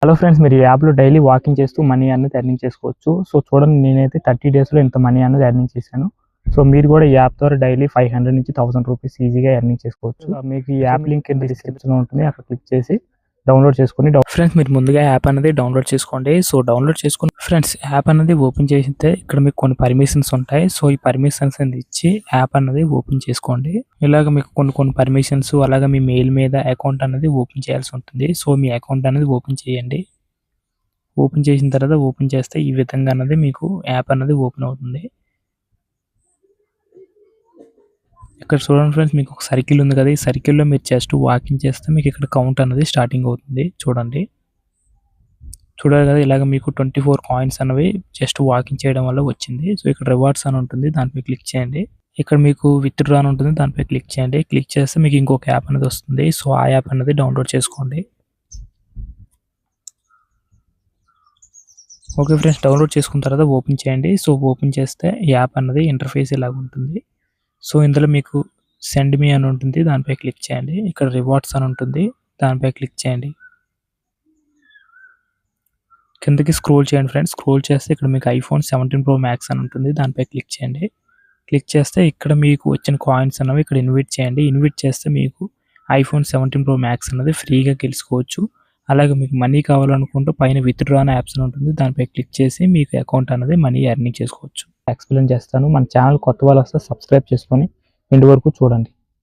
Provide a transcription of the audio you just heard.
Hello friends, మీరు ఈ యాప్‌లో డైలీ వాకింగ్ చేస్తూ మనీ అనేది ఎర్నింగ్ చేసుకోవచ్చు. సో చూడండి, నేనైతే 30 డేస్‌లో ఇంత మనీ అనేది ఎర్నింగ్ చేశాను. సో మీరు కూడా ఈ యాప్ ద్వారా డైలీ 500 నుంచి 1000 రూపీస్ ఈజీగా ఎర్నింగ్ చేసుకోవచ్చు. మీకు ఈ యాప్ లింక్ కింద డిస్క్రిప్షన్‌లో ఉంటుంది. అక్కడ క్లిక్ చేసి డౌన్లోడ్ చేసుకొని ఫ్రెండ్స్ మీరు ముందుగా యాప్ అనేది డౌన్లోడ్ చేసుకోండి. సో డౌన్లోడ్ చేసుకుని ఫ్రెండ్స్ యాప్ అనేది ఓపెన్ చేసితే ఇక్కడ మీకు కొన్ని పర్మిషన్స్ ఉంటాయి. సో ఈ పర్మిషన్స్ అనేది ఇచ్చి యాప్ అనేది ఓపెన్ చేసుకోండి. ఇలాగ మీకు కొన్ని పర్మిషన్స్ అలాగే మీ మెయిల్ మీద అకౌంట్ అనేది ఓపెన్ చేయాల్సి ఉంటుంది. సో మీ అకౌంట్ అనేది ఓపెన్ చేయండి. ఓపెన్ చేసిన తర్వాత ఓపెన్ చేస్తే ఈ విధంగా అనేది మీకు యాప్ అనేది ఓపెన్ అవుతుంది. ఇక్కడ చూడండి ఫ్రెండ్స్, మీకు ఒక సర్కిల్ ఉంది కదా, ఈ సర్కిల్లో మీరు జస్ట్ వాకింగ్ చేస్తే మీకు ఇక్కడ కౌంట్ అనేది స్టార్టింగ్ అవుతుంది. చూడండి, చూడాలి కదా, ఇలాగ మీకు 24 కాయిన్స్ అనేవి జస్ట్ వాకింగ్ చేయడం వల్ల వచ్చింది. సో ఇక్కడ రివార్డ్స్ అని ఉంటుంది, దానిపై క్లిక్ చేయండి. ఇక్కడ మీకు విత్ డ్రా అని ఉంటుంది, దానిపై క్లిక్ చేయండి. క్లిక్ చేస్తే మీకు ఇంకొక యాప్ అనేది వస్తుంది. సో ఆ యాప్ అనేది డౌన్లోడ్ చేసుకోండి. ఓకే ఫ్రెండ్స్, డౌన్లోడ్ చేసుకున్న తర్వాత ఓపెన్ చేయండి. సో ఓపెన్ చేస్తే యాప్ అన్నది ఇంటర్ఫేస్ ఇలాగ ఉంటుంది. సో ఇందులో మీకు సెండ్ మీ అని ఉంటుంది, దానిపై క్లిక్ చేయండి. ఇక్కడ రివార్డ్స్ అని ఉంటుంది, దానిపై క్లిక్ చేయండి. కిందకి స్క్రోల్ చేయండి ఫ్రెండ్స్. స్క్రోల్ చేస్తే ఇక్కడ మీకు iPhone 17 Pro Max అని ఉంటుంది, దానిపై క్లిక్ చేయండి. క్లిక్ చేస్తే ఇక్కడ మీకు వచ్చిన కాయిన్స్ అనేవి ఇక్కడ ఇన్వైట్ చేయండి. ఇన్వైట్ చేస్తే మీకు iPhone 17 Pro Max అనేది ఫ్రీగా గెలుచుకోవచ్చు. అలాగే మీకు మనీ కావాలనుకుంటే పైన విత్ డ్రా అనే ఆప్షన్ ఉంటుంది, దానిపై క్లిక్ చేసి మీకు అకౌంట్ అనేది మనీ ఎర్నింగ్ చేసుకోవచ్చు. ఎక్స్ప్లెయిన్ చేస్తాను. మన ఛానల్ కొత్త వాళ్ళు వస్తే సబ్స్క్రైబ్ చేసుకొని ఎండ్ వరకు చూడండి.